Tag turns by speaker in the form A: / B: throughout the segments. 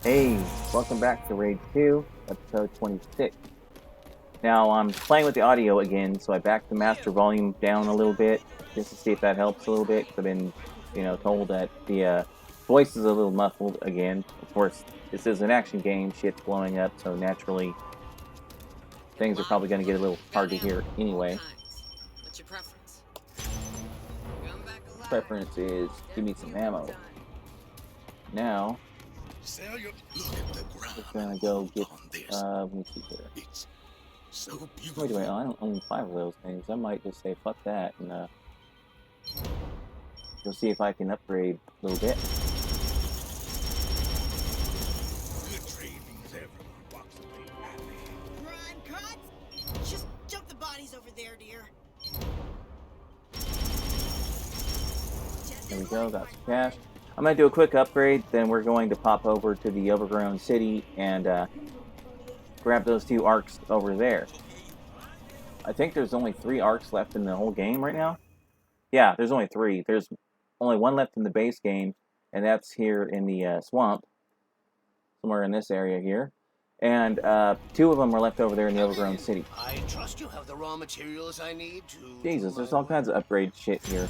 A: Hey, welcome back to Rage2, episode 26. Now, I'm playing with the audio again, so I backed the master volume down a little bit, just to see if that helps a little bit, 'cause I've been, told that the voice is a little muffled again. Of course, this is an action game, shit's blowing up, so naturally, things are probably going to get a little hard to hear anyway.
B: What's your preference?
A: Preference is, give me some ammo. Now, we're gonna go get, let me see here.
C: It's so
A: Wait a minute, I don't own 5 of those things. I might just say fuck that and go see if I can upgrade a little bit.
C: Good trade means everyone walks away happy.
B: Run, cut! Just jump the bodies over there, dear.
A: There we go, got some cash. I'm gonna do a quick upgrade, then we're going to pop over to the overgrown city and grab those 2 arcs over there. I think there's only 3 arcs left in the whole game right now. Yeah, there's only 3. There's only 1 left in the base game, and that's here in the swamp, somewhere in this area here. And 2 of them are left over there in the overgrown city.
C: I trust you have the raw materials I need to.
A: Jesus, there's all kinds of upgrade shit here.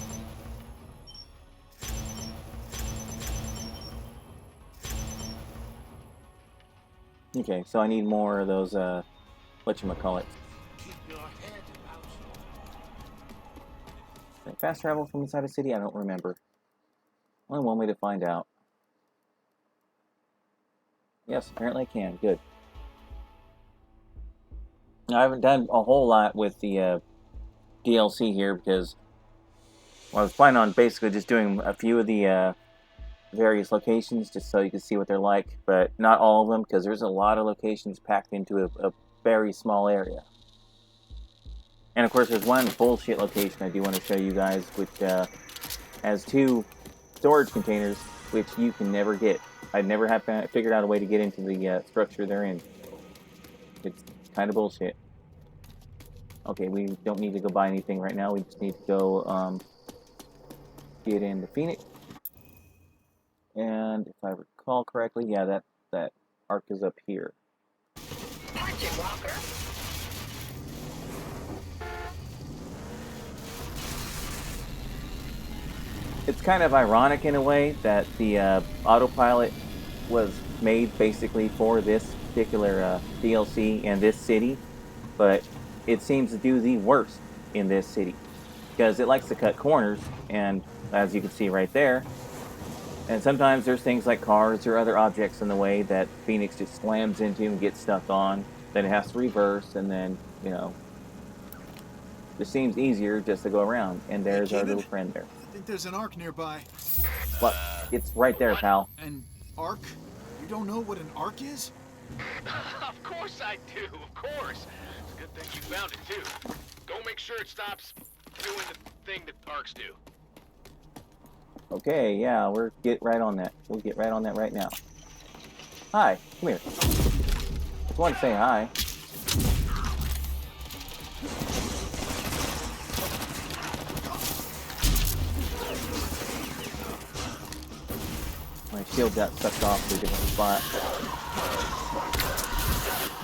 A: Okay, so I need more of those, whatchamacallit.
C: Keep your head out.
A: Can I fast travel from inside a city? I don't remember. Only one way to find out. Yes, apparently I can. Good. Now, I haven't done a whole lot with the DLC here because I was planning on basically just doing a few of the various locations just so you can see what they're like, but not all of them because there's a lot of locations packed into a very small area. And of course there's one bullshit location I do want to show you guys, which has 2 storage containers which you can never get. I'd never have figured out a way to get into the structure they're in. It's kind of bullshit. Okay, we don't need to go buy anything right now. We just need to go get into Phoenix. And if I recall correctly, yeah, that arc is up here.
B: Watch it, Walker.
A: It's kind of ironic in a way that the autopilot was made basically for this particular DLC and this city, but it seems to do the worst in this city because it likes to cut corners, and as you can see right there, and sometimes there's things like cars or other objects in the way that Phoenix just slams into and gets stuck on. Then it has to reverse, and then, it seems easier just to go around. And there's our little friend there.
D: I think there's an arc nearby.
A: What? It's right there, pal.
D: An arc? You don't know what an arc is?
E: Of course I do, of course. It's a good thing you found it, too. Go make sure it stops doing the thing that arcs do.
A: Okay, yeah, we'll get right on that. We'll get right on that right now. Hi, come here. Just want to say hi. My shield got sucked off to a different spot.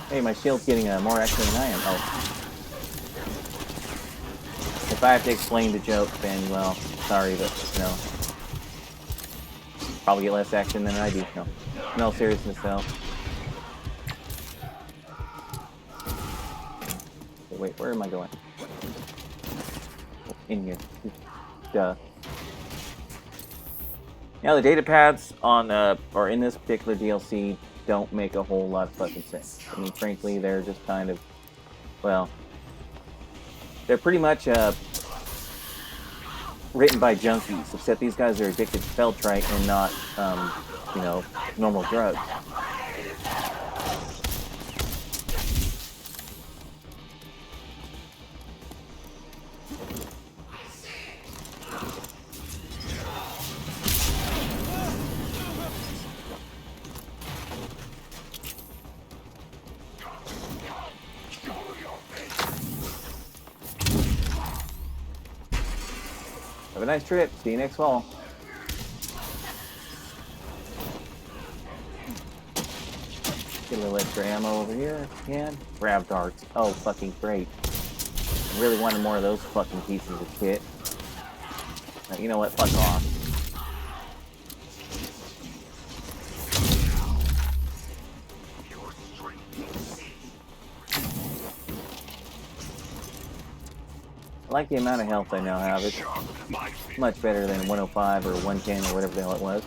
A: Hey, my shield's getting more action than I am. Oh. If I have to explain the joke, then, well, sorry, but, probably get less action than I do. No seriousness, though. Wait, where am I going? Oh, in here. Duh. Now, the data pads on, or in this particular DLC don't make a whole lot of fucking sense. I mean, frankly, they're just kind of, well, they're pretty much, written by junkies, except these guys are addicted to Feltrite and not, normal drugs. Have a nice trip. See you next fall. Get a little extra ammo over here. Yeah. Grav darts. Oh, fucking great. I really wanted more of those fucking pieces of shit. Now, you know what? Fuck off. I like the amount of health I now have. It's much better than 105 or 110 or whatever the hell it was.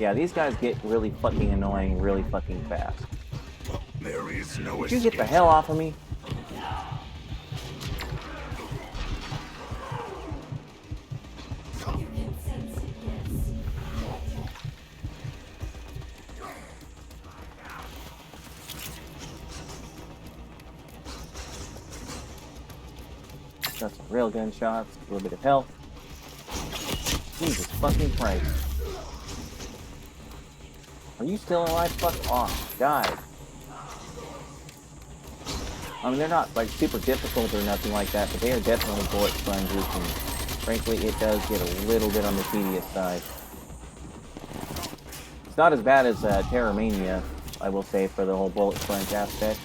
A: Yeah, these guys get really fucking annoying really fucking fast.
C: There is no
A: Would you get the hell off of me? Got some railgun shots, a little bit of health. Jesus fucking Christ. Are you still alive? Fuck off. Die. I mean, they're not, like, super difficult or nothing like that, but they are definitely bullet sponges, and frankly, it does get a little bit on the tedious side. It's not as bad as Terramania, I will say, for the whole bullet sponge aspect.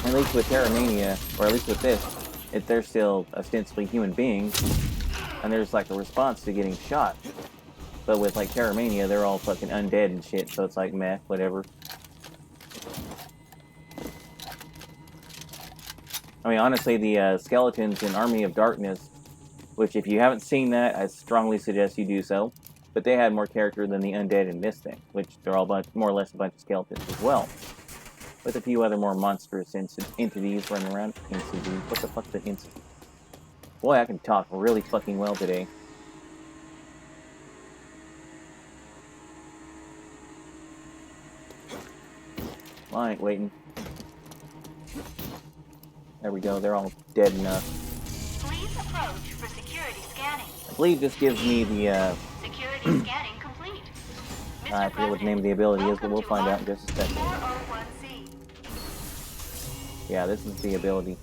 A: At least with Terramania, or at least with this, they're still ostensibly human beings, and there's, like, a response to getting shot. But with, like, Terramania, they're all fucking undead and shit, so it's like, meh, whatever. I mean, honestly, the skeletons in Army of Darkness, which if you haven't seen that, I strongly suggest you do so. But they had more character than the undead in this thing, which they're all more or less a bunch of skeletons as well. With a few other more monstrous entities running around. Entities? What the fuck's an entity? Boy, I can talk really fucking well today. I ain't waiting. There we go, they're all dead enough.
F: Please approach for security scanning.
A: I believe this gives me the,
F: Security scanning complete. Mr.
A: I forget what the name of the ability is, but we'll find out in just a second.
F: 401C.
A: Yeah, this is the ability.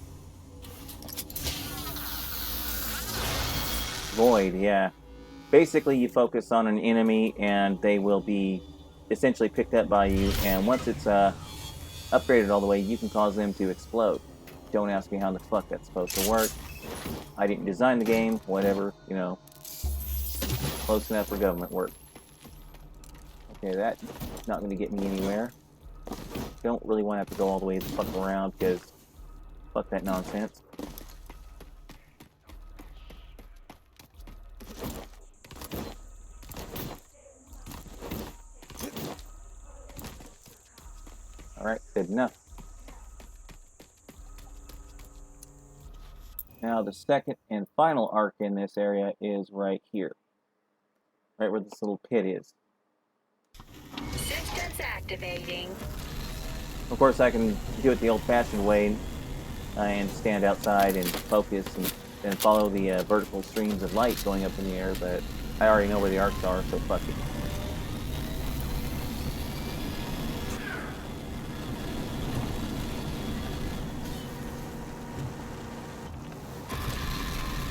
A: Void, yeah. Basically, you focus on an enemy, and they will be essentially picked up by you, and once it's upgraded all the way, you can cause them to explode. Don't ask me how the fuck that's supposed to work. I didn't design the game, whatever, you know. Close enough for government work. Okay, that's not going to get me anywhere. Don't really want to have to go all the way the fuck around, because fuck that nonsense. Alright, good enough. Now the second and final arc in this area is right here. Right where this little pit is.
F: Systems activating.
A: Of course I can do it the old-fashioned way and stand outside and focus and follow the vertical streams of light going up in the air, but I already know where the arcs are, so fuck it.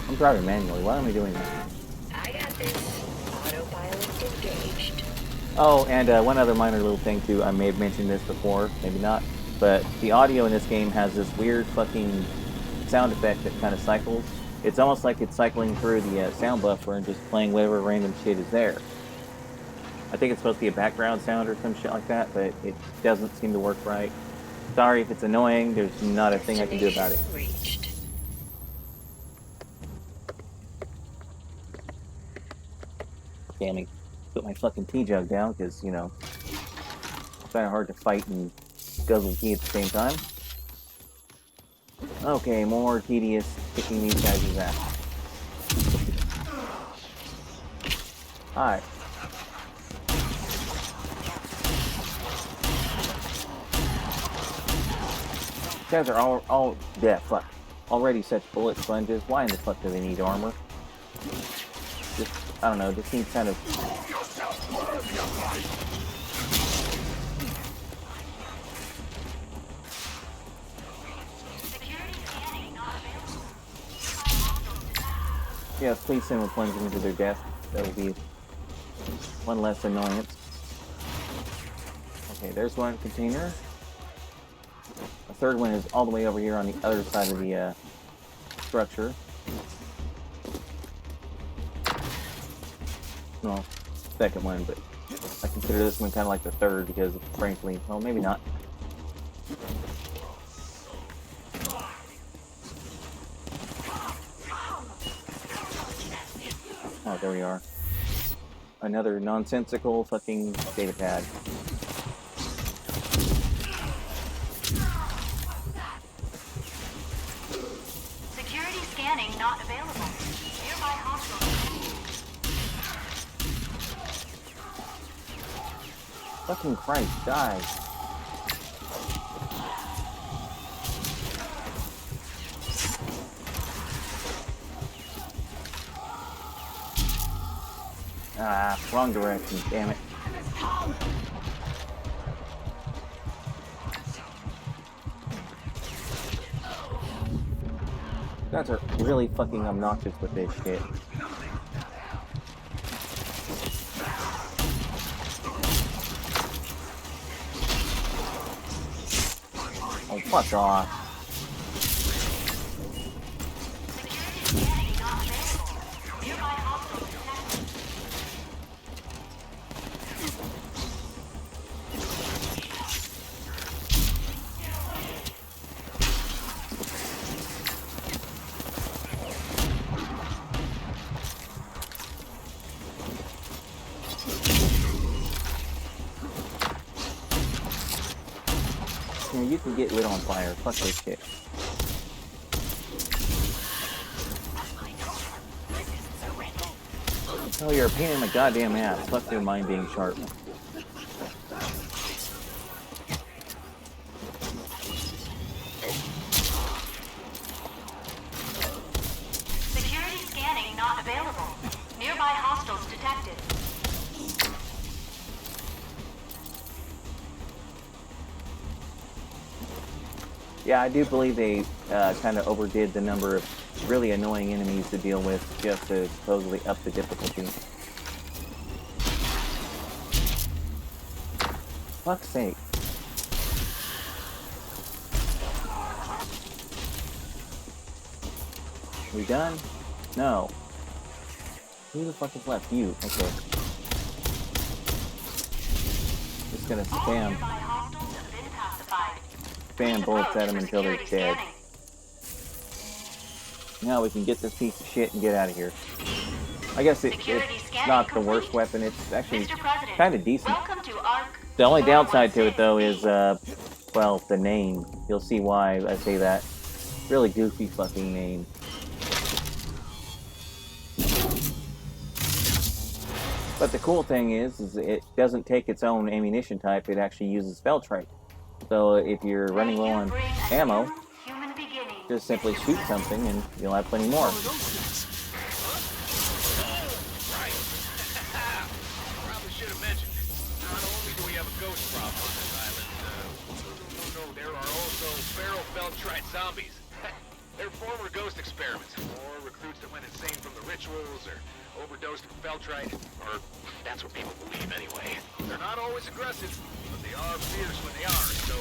A: I'm driving manually. Why am I doing that?
F: I got this. Autopilot engaged.
A: Oh, and one other minor little thing too. I may have mentioned this before, maybe not. But the audio in this game has this weird fucking sound effect that kind of cycles. It's almost like it's cycling through the sound buffer and just playing whatever random shit is there. I think it's supposed to be a background sound or some shit like that, but it doesn't seem to work right. Sorry if it's annoying. There's not a thing I can do about it.
F: Reached.
A: Damn me. Put my fucking tea jug down, because, you know, it's kind of hard to fight and guzzle tea at the same time. Okay, more tedious kicking these guys' ass. Hi. These guys are all yeah, fuck. already such bullet sponges. Why in the fuck do they need armor? Just, I don't know, just seems kind of... Yeah, please send them plunging into their death. That'll be one less annoyance. Okay, there's one container. The third one is all the way over here on the other side of the structure. Well, second one, but I consider this one kind of like the third because, frankly, well, maybe not. Oh, there we are. Another nonsensical fucking data pad.
G: Security scanning not available. Nearby hospital.
A: Fucking Christ, die. Ah, wrong direction, damn it. You guys are really fucking obnoxious with this shit. Oh, fuck off. You know, you can get lit on fire. Fuck this shit. Oh, you're a pain in the goddamn ass. Fuck your mind being sharp.
G: Security scanning not available. Nearby hostiles detected.
A: Yeah, I do believe they kind of overdid the number of really annoying enemies to deal with just to supposedly up the difficulty. Fuck's sake. We done? No. Who the fuck is left? You. Okay. Just gonna spam.
G: Nearby hostiles have been pacified.
A: Spam bullets at them until they're dead. Now we can get this piece of shit and get out of here. I guess it's not the worst weapon. It's actually kind of decent.
G: Welcome to Arc.
A: The only downside to it, though, is, well, the name. You'll see why I say that. Really goofy fucking name. But the cool thing is it doesn't take its own ammunition type. It actually uses Feltrite. So if you're running low on ammo, just simply shoot something and you'll have plenty more.
E: Probably should have mentioned. Not only do we have a ghost problem on this island, no, there are also feral Feltrite zombies. They're former ghost experiments, or recruits that went insane from the rituals, or overdosed with Feltrite, or that's what people believe anyway. They're not always aggressive, but they are fierce when they are, so,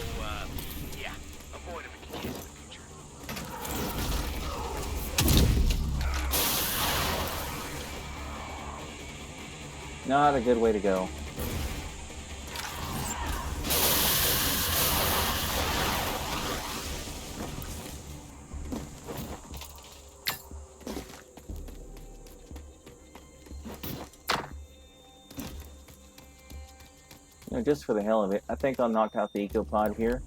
E: yeah, avoid them in case in the future.
A: Not a good way to go. You know, just for the hell of it, I think I'll knock out the ecopod here,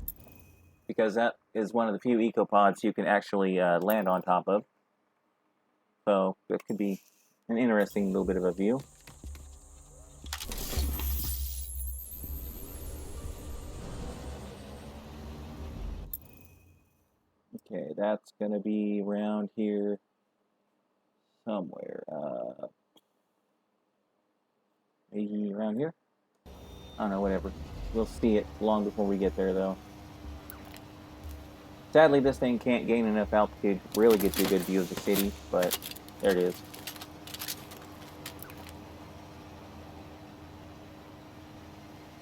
A: because that is one of the few ecopods you can actually land on top of. So that could be an interesting little bit of a view. Okay, that's gonna be around here somewhere. Maybe around here? I don't know, whatever. We'll see it long before we get there, though. Sadly, this thing can't gain enough altitude to really get you a good view of the city, but there it is.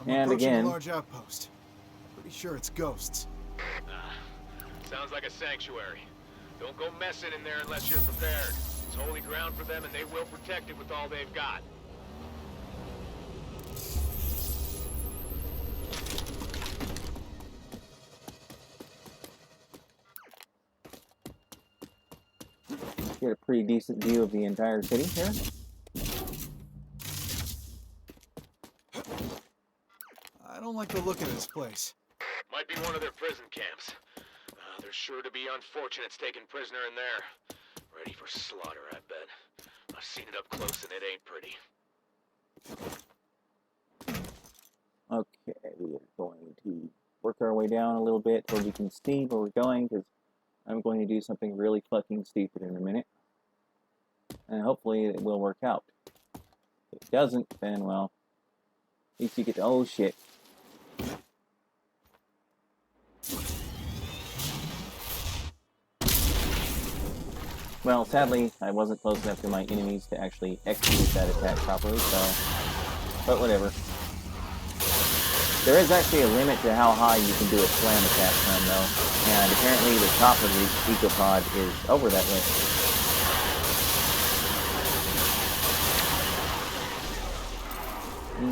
D: I'm
A: And
D: approaching
A: again,
D: a large outpost. Pretty sure it's ghosts.
E: Sounds like a sanctuary. Don't go messing in there unless you're prepared. It's holy ground for them, and they will protect it with all they've got.
A: get a pretty decent view of the entire city here.
D: I don't like the look of this place.
E: Might be one of their prison camps. There's sure to be unfortunates taken prisoner in there. Ready for slaughter, I bet. I've seen it up close and it ain't pretty.
A: Okay, we are going to work our way down a little bit so we can see where we're going, because I'm going to do something really fucking stupid in a minute. And hopefully it will work out. If it doesn't, then, well, at least you get to, oh shit. Well, sadly, I wasn't close enough to my enemies to actually execute that attack properly, so... But whatever. There is actually a limit to how high you can do a slam attack from, though. And apparently the top of the ecopod is over that limit.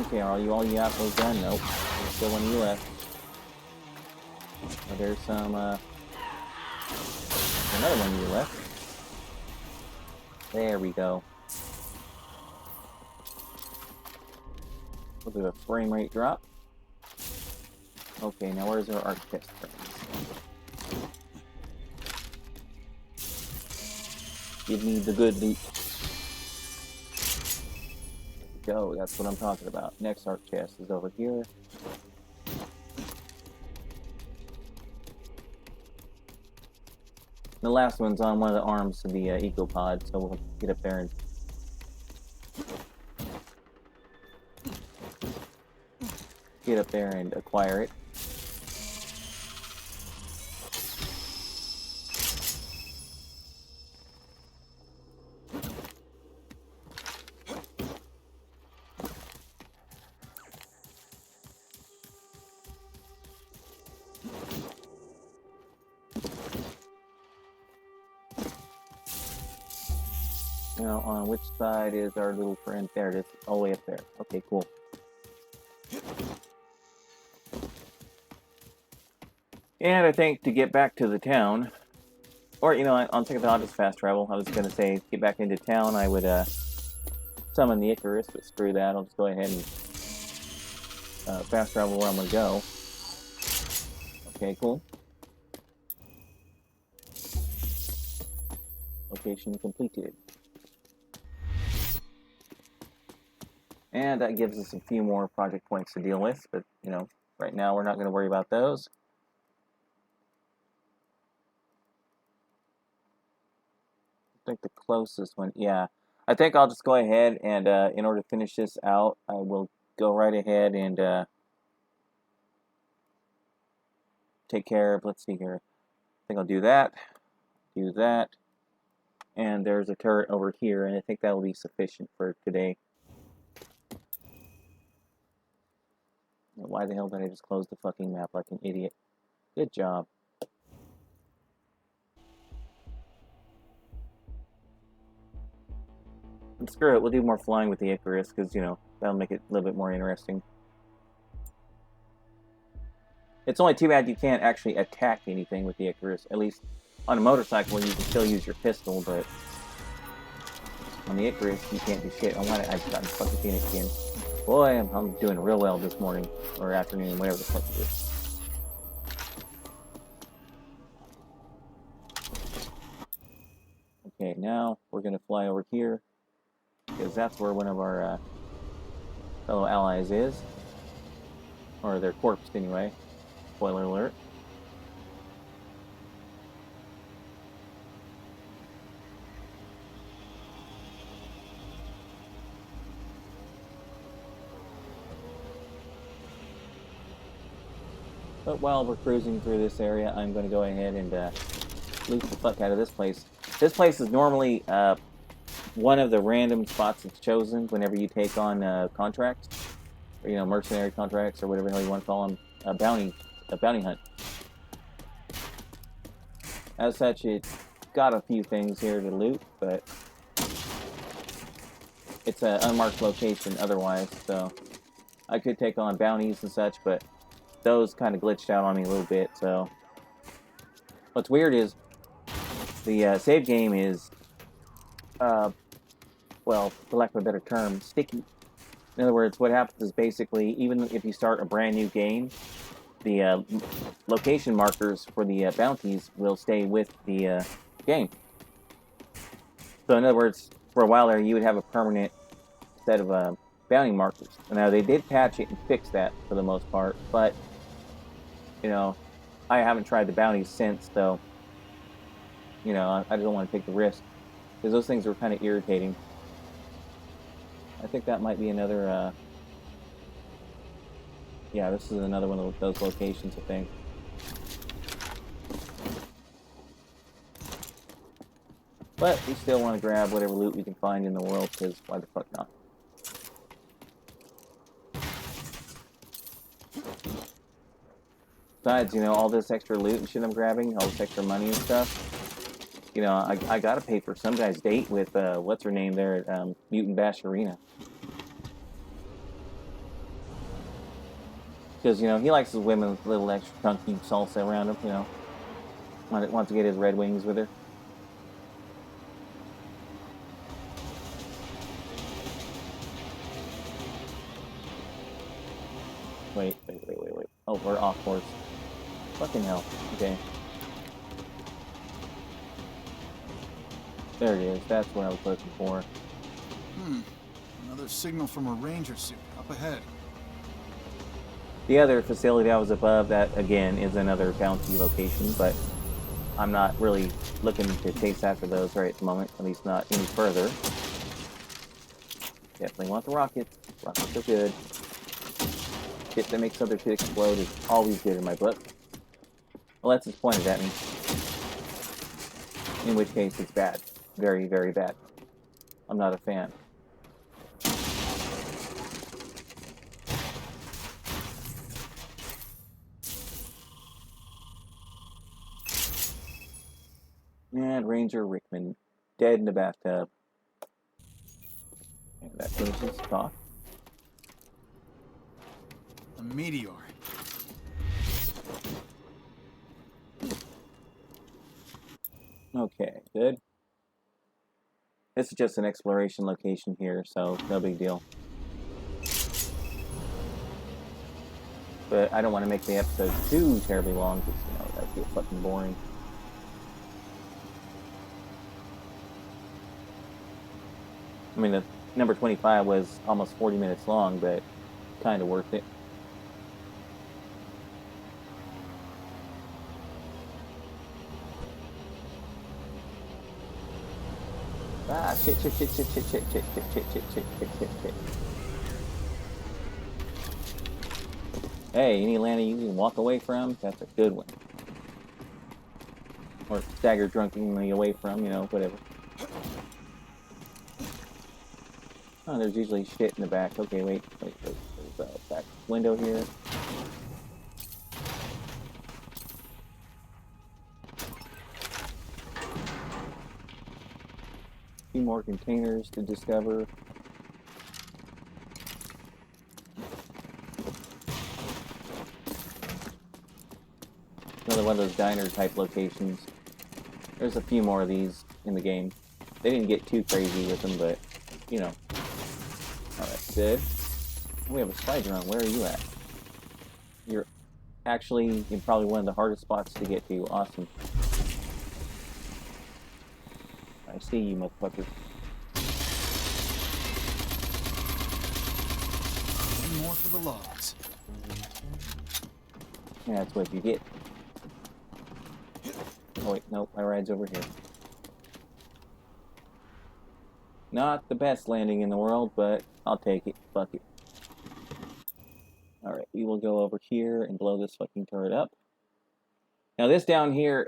A: Okay, are you all you assholes done? Nope. There's still one of you left. Oh, there's some, another one of you left. There we go. We'll do a frame rate drop. Okay, now where's our architect frames? Give me the good loot. There we go, that's what I'm talking about. Next arc chest is over here. The last one's on one of the arms of the ecopod, so we'll get up there and acquire it. Now, on which side is our little friend? There it is, all the way up there. Okay, cool. And I think to get back to the town, or, you know, on second thought, just fast travel. I was going to say, get back into town, I would summon the Icarus, but screw that. I'll just go ahead and fast travel where I'm going to go. Okay, cool. Location completed. And that gives us a few more project points to deal with, but, you know, right now we're not going to worry about those. I think the closest one, yeah. I think I'll just go ahead and, in order to finish this out, I will go right ahead and take care of, let's see here. I think I'll do that, and there's a turret over here, and I think that will be sufficient for today. Why the hell did I just close the fucking map like an idiot? Good job. And screw it, we'll do more flying with the Icarus, because, you know, that'll make it a little bit more interesting. It's only too bad you can't actually attack anything with the Icarus. At least on a motorcycle, you can still use your pistol, but on the Icarus, you can't do shit. Oh, I've gotten fucking Phoenix again. Boy, I'm doing real well this morning, or afternoon, whatever the fuck it is. Okay, now we're going to fly over here, because that's where one of our fellow allies is. Or their corpse, anyway. Spoiler alert. But while we're cruising through this area, I'm going to go ahead and loot the fuck out of this place. This place is normally one of the random spots that's chosen whenever you take on contracts, or, you know, mercenary contracts, or whatever the hell you want to call them, a bounty hunt. As such, it's got a few things here to loot, but it's an unmarked location otherwise, so I could take on bounties and such, but those kind of glitched out on me a little bit, so what's weird is the save game is, well, for lack of a better term, sticky. In other words, what happens is basically, even if you start a brand new game, the location markers for the bounties will stay with the game. So in other words, for a while there, you would have a permanent set of bounty markers. Now, they did patch it and fix that for the most part, but, you know, I haven't tried the bounties since, so, you know, I don't want to take the risk, because those things were kind of irritating. I think that might be another, yeah, this is another one of those locations, I think. But we still want to grab whatever loot we can find in the world, because why the fuck not? Besides, you know, all this extra loot and shit I'm grabbing, all this extra money and stuff, you know, I gotta pay for some guy's date with, what's her name there at Mutant Bash Arena. Because, you know, he likes his women with a little extra chunky salsa around him, you know. Wants to get his Red Wings with her. Wait. Oh, we're off course. Fucking hell. Okay. There it is. That's what I was looking for.
D: Another signal from a ranger suit up ahead.
A: The other facility that was above that, again, is another bounty location, but I'm not really looking to chase after those right at the moment, at least not any further. Definitely want the rockets. Rockets are good. Shit that makes other shit explode is always good in my book. Unless it's pointed at me. In which case, it's bad. Very, very bad. I'm not a fan. And Ranger Rickman, dead in the bathtub. And that finishes talk.
D: A meteor.
A: Okay, good. This is just an exploration location here, so no big deal. But I don't want to make the episode too terribly long, because, you know, that'd get fucking boring. I mean, the number 25 was almost 40 minutes long, but kind of worth it. Ah, shit. Hey, any landing you can walk away from, that's a good one. Or stagger drunkenly away from, you know, whatever. Oh, there's usually shit in the back. Okay, wait. There's a back window here. A few more containers to discover. Another one of those diner type locations. There's a few more of these in the game. They didn't get too crazy with them, but, you know. Alright, good. We have a spy drone. Where are you at? You're actually in probably one of the hardest spots to get to. Awesome. I see you, motherfucker.
D: One more for the logs.
A: Yeah, that's what you get. Oh wait, nope, my ride's over here. Not the best landing in the world, but I'll take it. Fuck it. Alright. we will go over here and blow this fucking turret up. Now this down here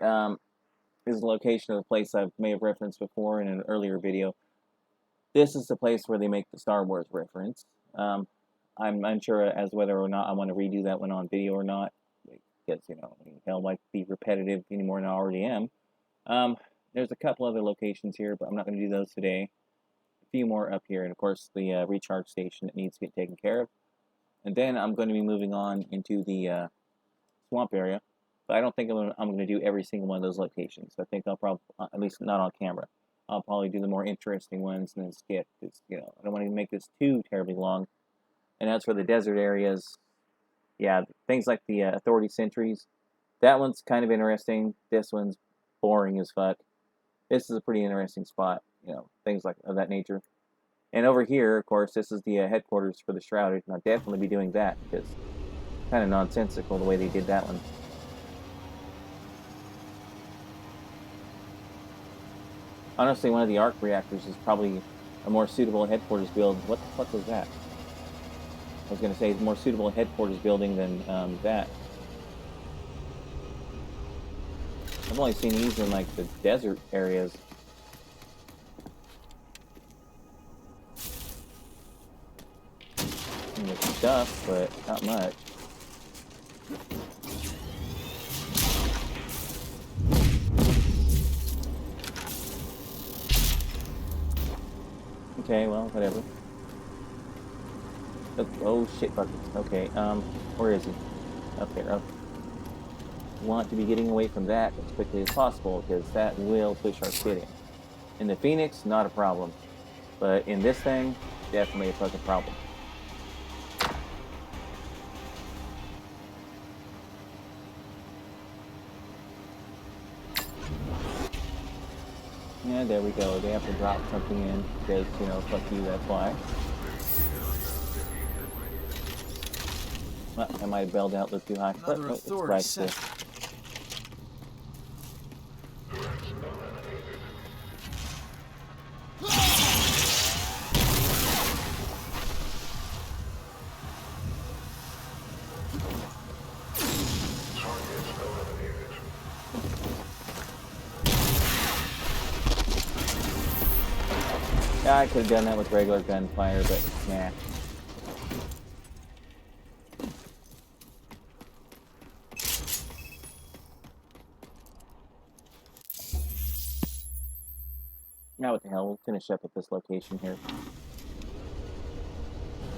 A: is the location of the place I may have referenced before in an earlier video. This is the place where they make the Star Wars reference. I'm unsure as whether or not I want to redo that one on video or not, because, you know, hell, might be repetitive any more than I already am. There's a couple other locations here, but I'm not going to do those today. A few more up here, and of course the recharge station that needs to get taken care of. And then I'm going to be moving on into the swamp area. But I don't think I'm going to do every single one of those locations. I think I'll probably, at least not on camera, I'll probably do the more interesting ones and then skip. Because, you know, I don't want to make this too terribly long. And as for the desert areas, yeah, things like the Authority Sentries, that one's kind of interesting. This one's boring as fuck. This is a pretty interesting spot, you know, things like of that nature. And over here, of course, this is the headquarters for the Shrouded, and I'll definitely be doing that, because it's kind of nonsensical the way they did that one. Honestly, one of the arc reactors is probably a more suitable headquarters build. What the fuck was that? I was going to say it's more suitable headquarters building than that. I've only seen these in like the desert areas. And there's stuff, but not much. Okay, well, whatever. Oh shit buckets. Okay, where is he? Up there. Up. Want to be getting away from that as quickly as possible, because that will push our shit in. In the Phoenix, not a problem. But in this thing, definitely a fucking problem. Yeah, there we go. They have to drop something in because, you know, fuck you, that's why. Well, I might have bailed out a little too high.
D: Another authority set.
A: Yeah, I could have done that with regular gunfire, but nah. Now what the hell, we'll finish up at this location here.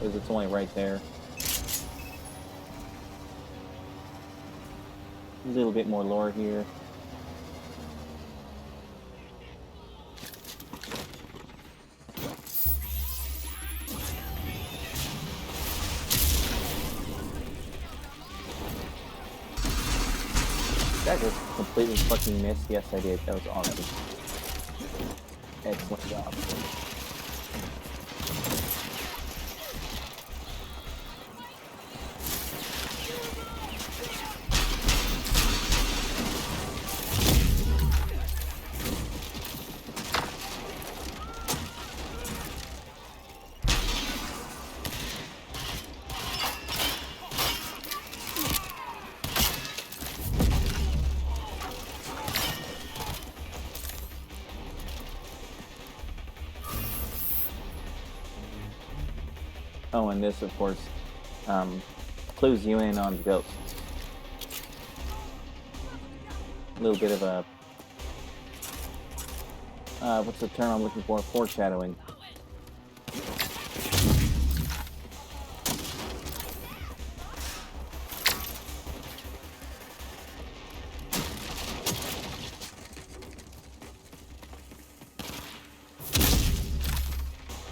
A: Because it's only right there. A little bit more lore here. Did I just completely fucking miss? Yes, I did. That was awesome. Excellent job. Oh, and this, of course, clues you in on the ghosts. A little bit of a, what's the term I'm looking for? Foreshadowing.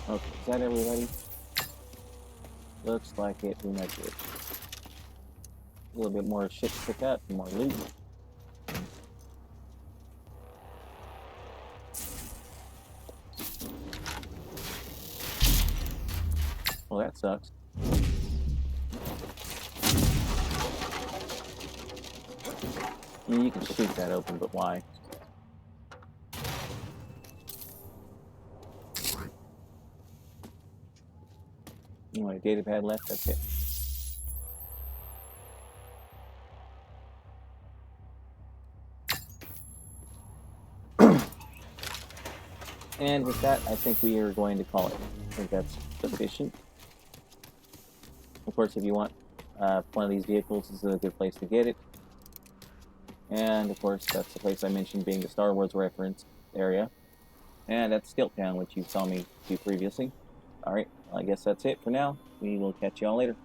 A: Okay, is that everybody? Looks like it, we might get a little bit more shit to pick up, more loot. Well, that sucks. I mean, you can shoot that open, but why? Only data pad left, that's it. And with that, I think we are going to call it. I think that's sufficient. Of course, if you want one of these vehicles, this is a good place to get it. And of course, that's the place I mentioned being the Star Wars reference area. And that's Stilt Town, which you saw me do previously. Alright, well, I guess that's it for now. We will catch y'all later.